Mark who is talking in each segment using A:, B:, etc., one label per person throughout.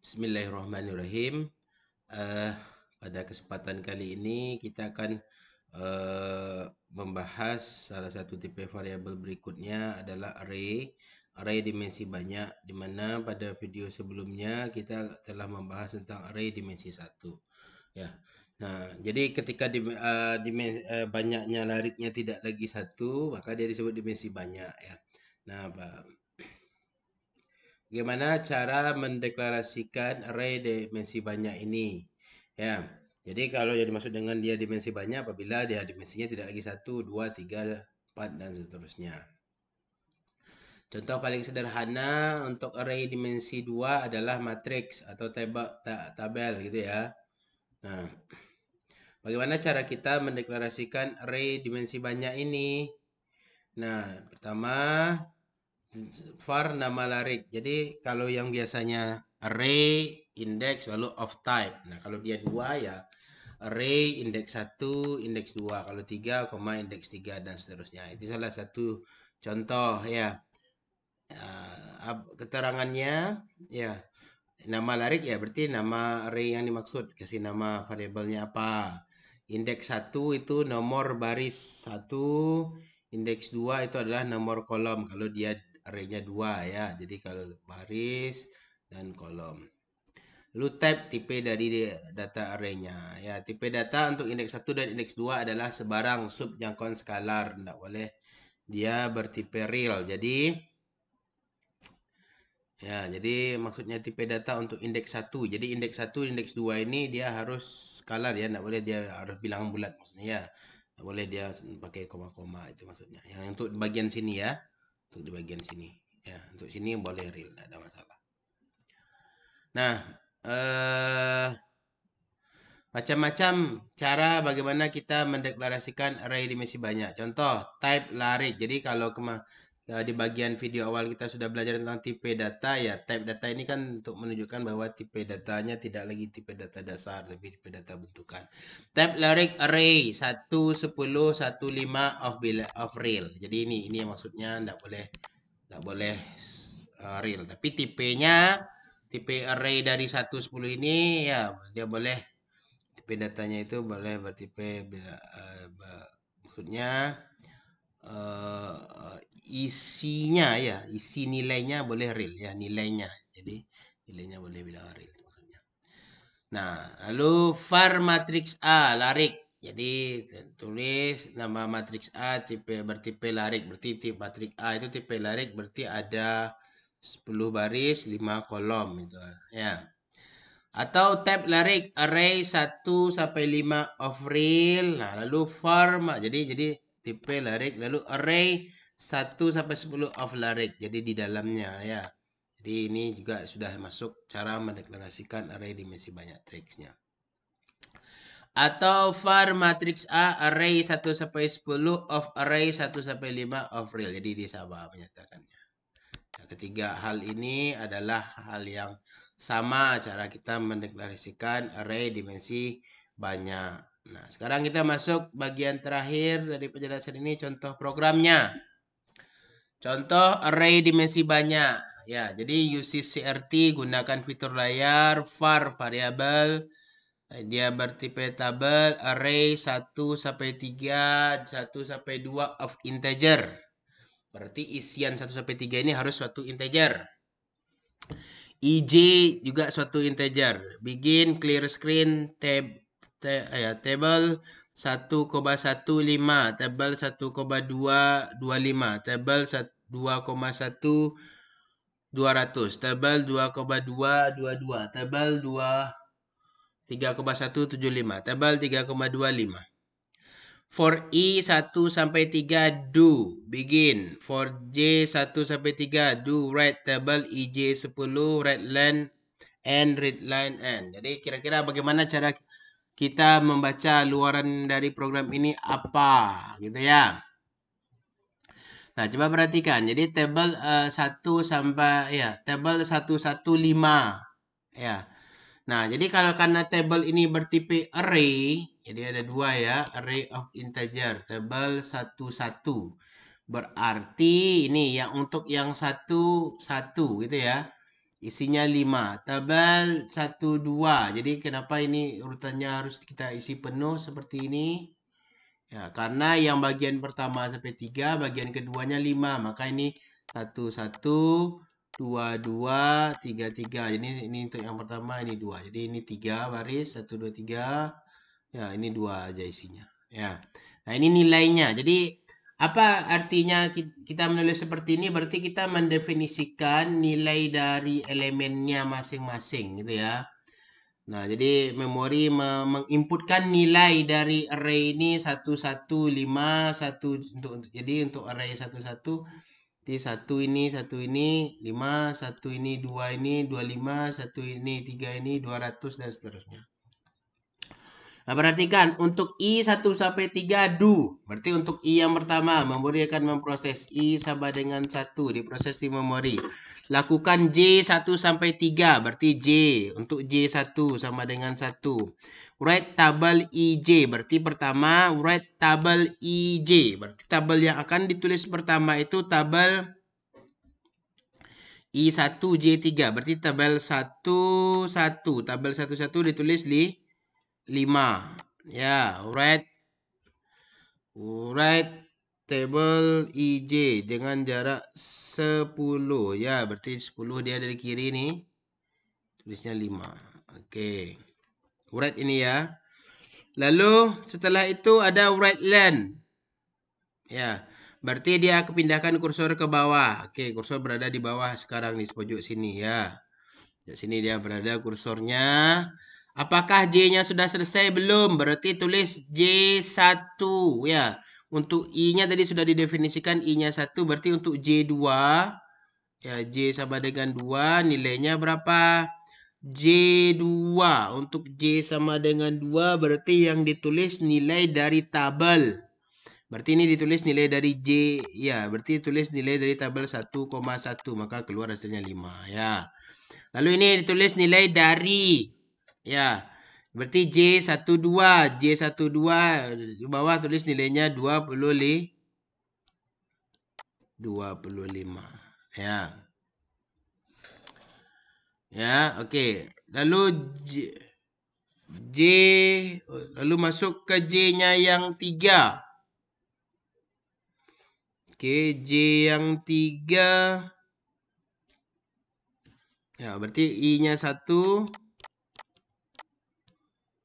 A: Bismillahirrahmanirrahim. Eh, Pada kesempatan kali ini kita akan membahas salah satu tipe variabel berikutnya adalah array dimensi banyak, di mana pada video sebelumnya kita telah membahas tentang array dimensi satu. Ya. Nah, jadi ketika banyaknya lariknya tidak lagi satu, maka dia disebut dimensi banyak ya. Nah, bagaimana cara mendeklarasikan array dimensi banyak ini? Ya, jadi kalau yang dimaksud dengan dia dimensi banyak apabila dia dimensinya tidak lagi 1, 2, 3, 4, dan seterusnya. Contoh paling sederhana untuk array dimensi 2 adalah matriks atau tabel gitu ya. Nah, bagaimana cara kita mendeklarasikan array dimensi banyak ini? Nah, pertama var nama larik. Jadi kalau yang biasanya array, index, lalu of type. Nah kalau dia dua ya array, index 1, index 2. Kalau 3, koma, index 3 dan seterusnya. Itu salah satu contoh ya. Keterangannya ya. Nama larik ya berarti nama array yang dimaksud. Kasih nama variabelnya apa. Indeks 1 itu nomor baris 1. Indeks 2 itu adalah nomor kolom. Kalau dia arraynya 2 ya. Jadi kalau baris dan kolom. Lalu tipe dari data arraynya. Ya, tipe data untuk indeks 1 dan indeks 2 adalah sebarang subjangkauan skalar. Tidak boleh dia bertipe real. Jadi maksudnya tipe data untuk indeks 1. Jadi indeks 1, indeks 2 ini dia harus skalar ya, enggak boleh dia harus bilangan bulat maksudnya ya. Enggak boleh dia pakai koma-koma itu maksudnya. Yang untuk bagian sini ya. Untuk di bagian sini. Ya, untuk sini boleh real, enggak ada masalah. Nah, macam-macam cara bagaimana kita mendeklarasikan array dimensi banyak. Contoh, type larik. Jadi kalau di bagian video awal kita sudah belajar tentang tipe data ya. Type data ini kan untuk menunjukkan bahwa tipe datanya tidak lagi tipe data dasar tapi tipe data bentukan. Type larik array 1, 10, 1, 5 of real. Jadi ini yang maksudnya enggak boleh real. Tapi tipe array dari 1, 10 ini ya dia boleh tipe datanya itu boleh bertipe maksudnya isinya ya, isi nilainya boleh real ya, nilainya. Jadi nilainya boleh bilang real maksudnya. Nah, lalu var matriks A larik. Jadi tulis nama matriks A bertipe larik. Berarti tipe matriks A itu tipe larik berarti ada 10 baris, 5 kolom itu ya. Atau tab larik array 1 sampai 5 of real. Nah, lalu form. Jadi tipe larik lalu array 1 sampai 10 of larik. Jadi di dalamnya ya. Jadi ini juga sudah masuk cara mendeklarasikan array dimensi banyak triksnya. Atau var matriks A array 1 sampai 10 of array 1 sampai 5 of real. Jadi di sama menyatakannya. Nah, ketiga hal ini adalah hal yang sama cara kita mendeklarasikan array dimensi banyak. Nah, sekarang kita masuk bagian terakhir dari penjelasan ini, contoh programnya. Contoh array dimensi banyak. Ya, jadi use CRT, gunakan fitur layar, var variabel, dia bertipe tabel, array 1 sampai 3, 1 sampai 2 of integer. Berarti isian 1 sampai 3 ini harus suatu integer. IJ juga suatu integer. Begin clear screen table 1,15, table 1,225, table 2,1 200, table 2,222, table 3,175, table 3,25. For I 1 sampai 3 do begin. For J 1 sampai 3 do write table IJ 10 write line and read line n. Jadi kira-kira bagaimana cara kita membaca luaran dari program ini apa gitu ya. Nah, coba perhatikan. Jadi table 1 sampai ya, table 115 ya. Nah, jadi kalau karena table ini bertipe array, jadi ada dua ya, array of integer, table 11. Berarti ini yang untuk yang 1 1 gitu ya. isinya 5. Tabel 1, 2. Jadi kenapa ini urutannya harus kita isi penuh seperti ini? Ya, karena yang bagian pertama sampai 3, bagian keduanya 5. Maka ini 1, 1, 2, 2, 3, 3. Jadi ini untuk yang pertama, ini 2. Jadi ini 3 baris, 1, 2, 3. Ya, ini 2 aja isinya. Ya. Nah, ini nilainya. Jadi apa artinya kita menulis seperti ini? Berarti kita mendefinisikan nilai dari elemennya masing-masing gitu ya. Nah, jadi memori menginputkan nilai dari array ini 115 1 jadi untuk array 11 jadi 1 ini 5 1 ini 2 ini 25 1 ini 3 ini 200 dan seterusnya. Nah, perhatikan untuk I 1 sampai 3 do. Berarti untuk I yang pertama, memori akan memproses I sama dengan 1 diproses di memori. Lakukan J 1 sampai 3, berarti J untuk J1 sama dengan 1. Write tabel IJ, berarti pertama write tabel IJ. Berarti tabel yang akan ditulis pertama itu tabel I1 J3, berarti tabel 1 1. Tabel 1 1 ditulis di 5. Ya, write table IJ dengan jarak 10. Ya, berarti 10 dia dari kiri nih. Tulisnya 5. Oke. Write ini ya. Lalu setelah itu ada write len. Ya, berarti dia kepindahkan kursor ke bawah. Oke, kursor berada di bawah sekarang di pojok sini ya. Di sini dia berada kursornya. Apakah J-nya sudah selesai? Belum. Berarti tulis J1 ya. Untuk I-nya tadi sudah didefinisikan I-nya 1. Berarti untuk J2 ya, J sama dengan 2 nilainya berapa? J2. Untuk J sama dengan 2 berarti yang ditulis nilai dari tabel. Berarti ini ditulis nilai dari J ya. Berarti tulis nilai dari tabel 1,1 maka keluar hasilnya 5 ya. Lalu ini ditulis nilai dari ya. Berarti J12 di bawah tulis nilainya 25 ya. Ya, oke. Lalu J lalu masuk ke J-nya yang 3. Oke, J yang 3. Ya, berarti I-nya 1.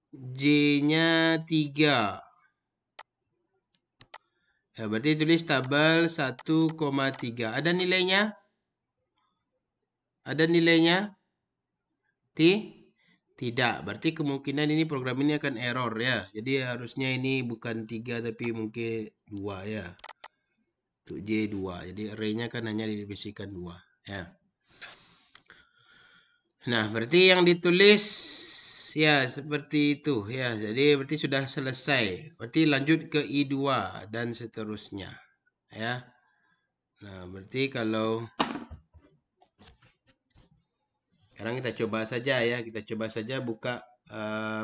A: J-nya 3. Ya, berarti tulis tabel 1,3. Ada nilainya? Ada nilainya? Tidak. Berarti kemungkinan ini program ini akan error ya. Jadi harusnya ini bukan 3 tapi mungkin 2 ya. Untuk J2. Jadi array-nya kan hanya divisikan 2 ya. Nah, berarti yang ditulis ya seperti itu ya. Jadi berarti sudah selesai. Berarti lanjut ke I2 dan seterusnya ya. Nah, berarti kalau sekarang kita coba saja ya. Kita coba saja buka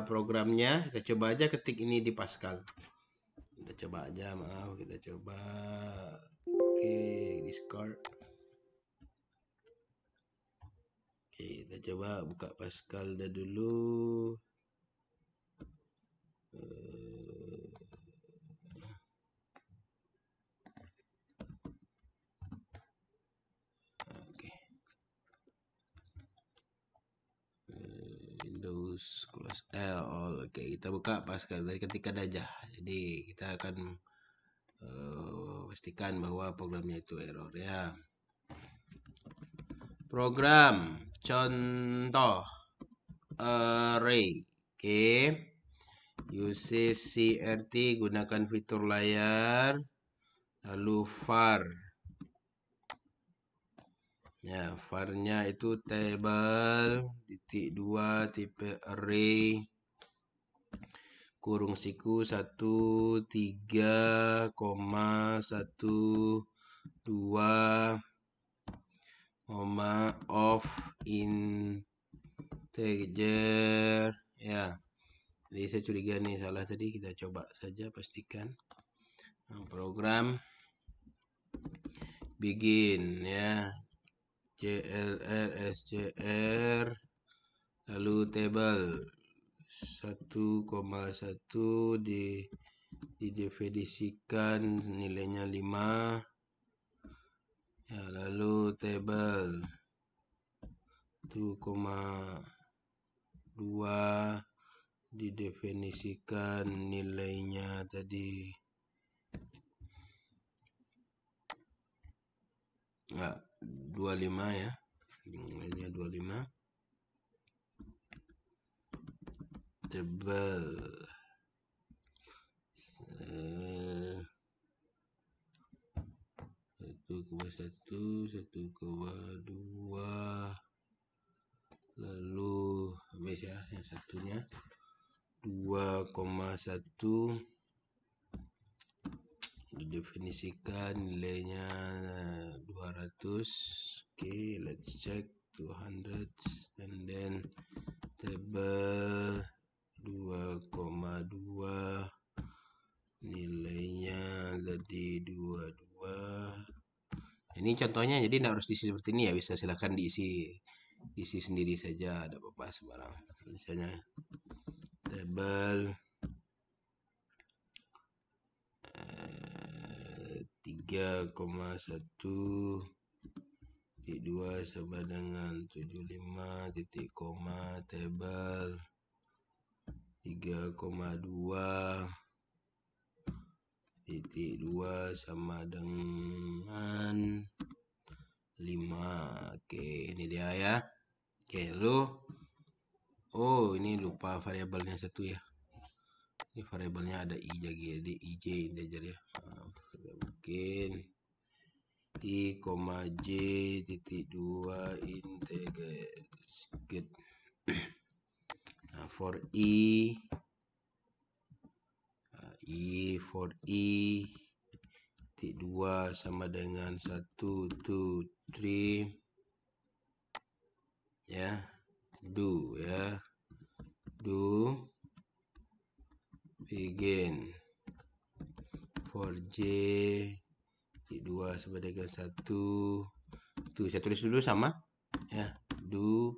A: programnya. Kita coba aja ketik ini di Pascal. Kita coba aja, maaf. Kita coba. Oke, Discord. Oke, kita coba buka Pascal dah dulu. Oke. Windows close L. Oke, kita buka Pascal. Dari ketikkan aja. Jadi kita akan pastikan bahwa programnya itu error ya. Program contoh array. Oke. Uses CRT, gunakan fitur layar. Lalu var. Ya, var-nya itu table (2) tipe array kurung siku 1 3, 1 2 of integer ya. Jadi saya curiga nih salah tadi, kita coba saja pastikan. Program begin ya. CLR, SCR, lalu table 1,1 didefinisikan nilainya 5 ya, lalu table 1,2 didefinisikan nilainya tadi 25 ya, nilainya 25. Table 1,1, 1,2, lalu habis ya yang satunya 2,1 didefinisikan nilainya 200. Okay, let's check 200 and then table 2,2 nilainya jadi 22. Ini contohnya, jadi tidak harus diisi seperti ini ya, bisa silakan diisi sendiri saja, ada apa-apa sembarang. Misalnya table 3,1 titik 2 sama dengan 75 titik koma table 3,2 titik 2 sama dengan 5. Oke, ini dia ya. Oke, lalu ini lupa variabelnya satu ya. Ini variabelnya ada i jadi ij integer ya. Mungkin i, j titik 2 integer. Good. Nah, for i for i titik 2 sama dengan 1, 2, 3 ya, do ya, do begin. For j titik 2 sama dengan 1, tuh saya tulis dulu sama ya, do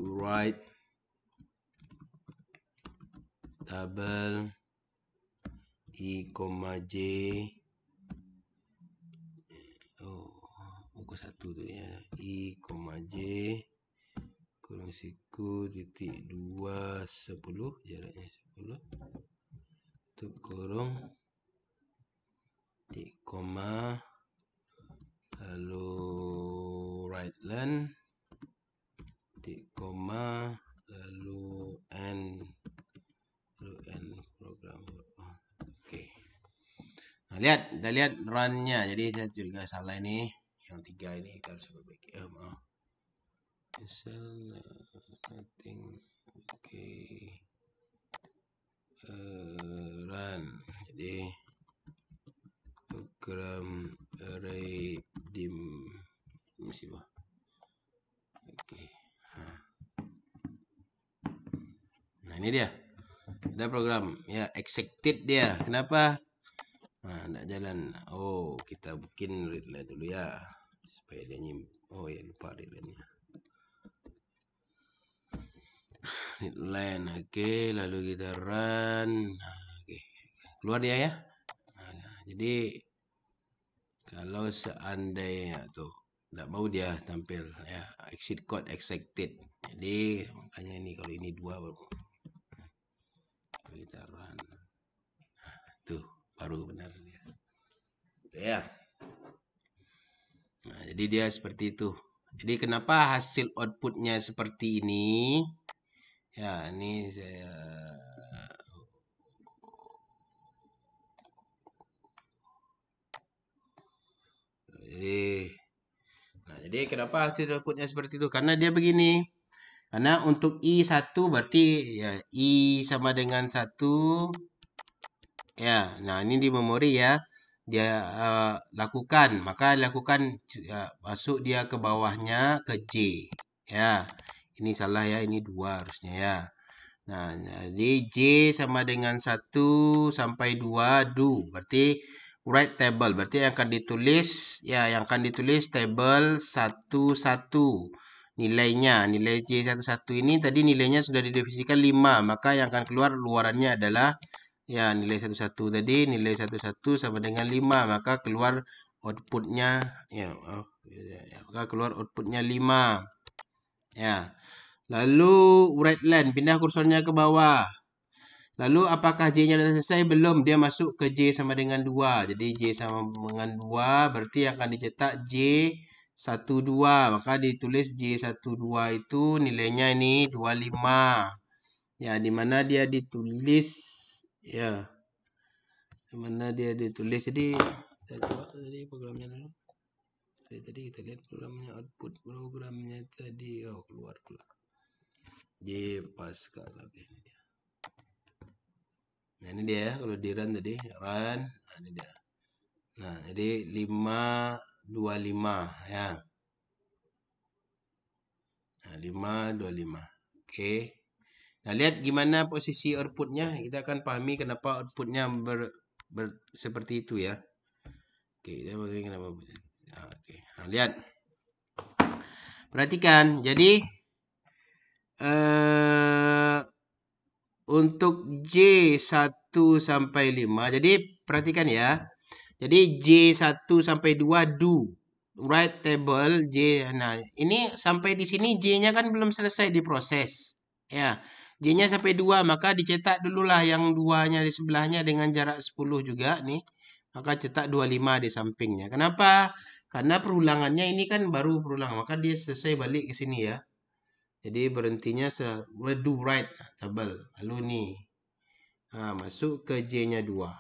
A: write table i, j buku 1 tuh ya, i, j kurang siku titik 2 10 jaraknya 10 tuh kurung titik koma lalu right len titik koma lalu n program. Oke. Nah, kita lihat run-nya. Jadi saya juga salah ini. Yang 3 ini kita harus perbaiki. Maaf. Nothing. Oke. Run. Jadi program array dim masih bah. Oke. Nah, ini dia. Ada program ya, execute dia. Kenapa? Nah, tidak jalan. Kita bikin readline dulu ya, supaya dia ya lupa readline-nya. Readline, oke, lalu kita run. Oke, keluar dia ya. Nah, jadi kalau seandainya tuh tidak mau dia tampil ya, exit code exected. Jadi makanya ini kalau ini 2 baru kita run. Nah, tuh baru benar dia. Gitu ya. Nah, jadi dia seperti itu. Jadi kenapa hasil outputnya seperti ini? Ya, ini saya jadi kenapa hasil outputnya seperti itu? Karena dia begini. Karena untuk i1 berarti ya i sama dengan 1 ya. Nah, ini di memori ya. Dia lakukan, maka lakukan masuk dia ke bawahnya ke J ya. Ini salah ya, ini 2 harusnya ya. Nah, jadi J sama dengan 1 sampai 2 do. Berarti write table. Berarti yang akan ditulis, ya, yang akan ditulis table 11. Nilainya, nilai J11 ini tadi nilainya sudah didefinisikan 5. Maka yang akan keluar luarannya adalah, ya, nilai 11 tadi, nilai 11 sama dengan 5. Maka keluar outputnya, ya, maka keluar outputnya 5. Ya. Lalu write len, pindah kursornya ke bawah. Lalu apakah J-nya sudah selesai? Belum, dia masuk ke J sama dengan 2. Jadi J sama dengan 2 berarti akan dicetak J12. Maka ditulis J12 itu nilainya ini 25. Ya, di mana dia ditulis, ya. Di mana dia ditulis. Jadi kita coba tadi programnya dulu. Tadi kita lihat programnya, output programnya tadi. Oh, keluar. J Pascal lagi ini dia. Nah, ini dia ya, kalau di run tadi, run, nah, ini dia. Nah, jadi 525 ya. Nah, 525. Oke. Nah, lihat gimana posisi outputnya. Kita akan pahami kenapa outputnya seperti itu ya. Oke, kita pahami kenapa. Nah, oke. Nah, lihat. Perhatikan, jadi untuk J1 sampai 5. Jadi perhatikan ya. Jadi J1 sampai 2 do write table J. Nah, ini sampai di sini J-nya kan belum selesai diproses. Ya. J-nya sampai 2, maka dicetak dululah yang 2-nya di sebelahnya dengan jarak 10 juga nih. Maka cetak 25 di sampingnya. Kenapa? Karena perulangannya ini kan baru berulang, maka dia selesai balik ke sini ya. Jadi berhentinya do write table. Lalu nih. Masuk ke J-nya 2.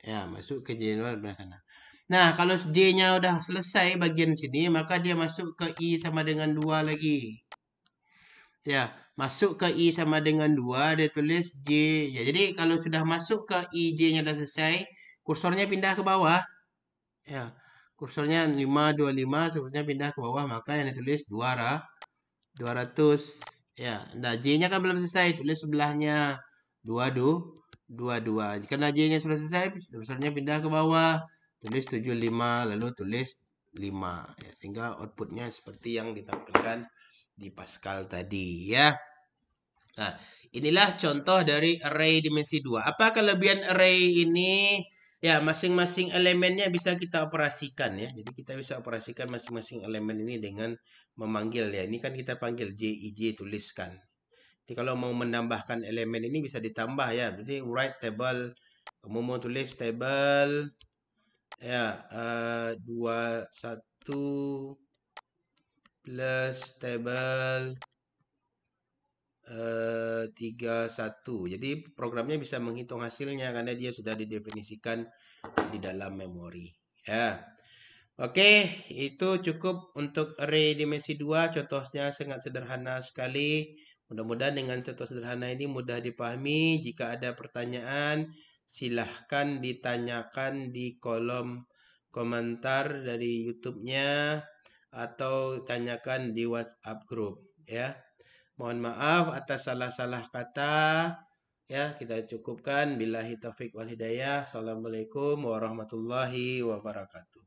A: Ya, masuk ke J-nya 2 sana. Nah, kalau J-nya udah selesai bagian sini, maka dia masuk ke I sama dengan 2 lagi. Ya, masuk ke I sama dengan 2, dia tulis J. Ya, jadi kalau sudah masuk ke I, J-nya udah selesai, kursornya pindah ke bawah. Ya, kursornya 525, kursornya pindah ke bawah, maka yang ditulis 200. Ya, nah J-nya kan belum selesai, tulis sebelahnya 22. Karena J-nya sudah selesai, kursornya pindah ke bawah, tulis 75, lalu tulis 5. Ya, sehingga outputnya seperti yang ditampilkan di Pascal tadi ya. Nah, inilah contoh dari array dimensi 2. Apa kelebihan array ini? Ya, masing-masing elemennya bisa kita operasikan ya. Jadi kita bisa operasikan masing-masing elemen ini dengan memanggil ya. Ini kan kita panggil JIJ, tuliskan. Jadi kalau mau menambahkan elemen ini bisa ditambah ya. Jadi write table, kamu mau tulis table ya 21 plus table 31. Jadi programnya bisa menghitung hasilnya karena dia sudah didefinisikan di dalam memori ya. Oke, itu cukup untuk array dimensi 2. Contohnya sangat sederhana sekali. Mudah-mudahan dengan contoh sederhana ini mudah dipahami. Jika ada pertanyaan, silahkan ditanyakan di kolom komentar dari YouTube-nya atau tanyakan di WhatsApp group ya. Mohon maaf atas salah-salah kata. Ya, kita cukupkan. Billahi taufik wal hidayah. Assalamualaikum warahmatullahi wabarakatuh.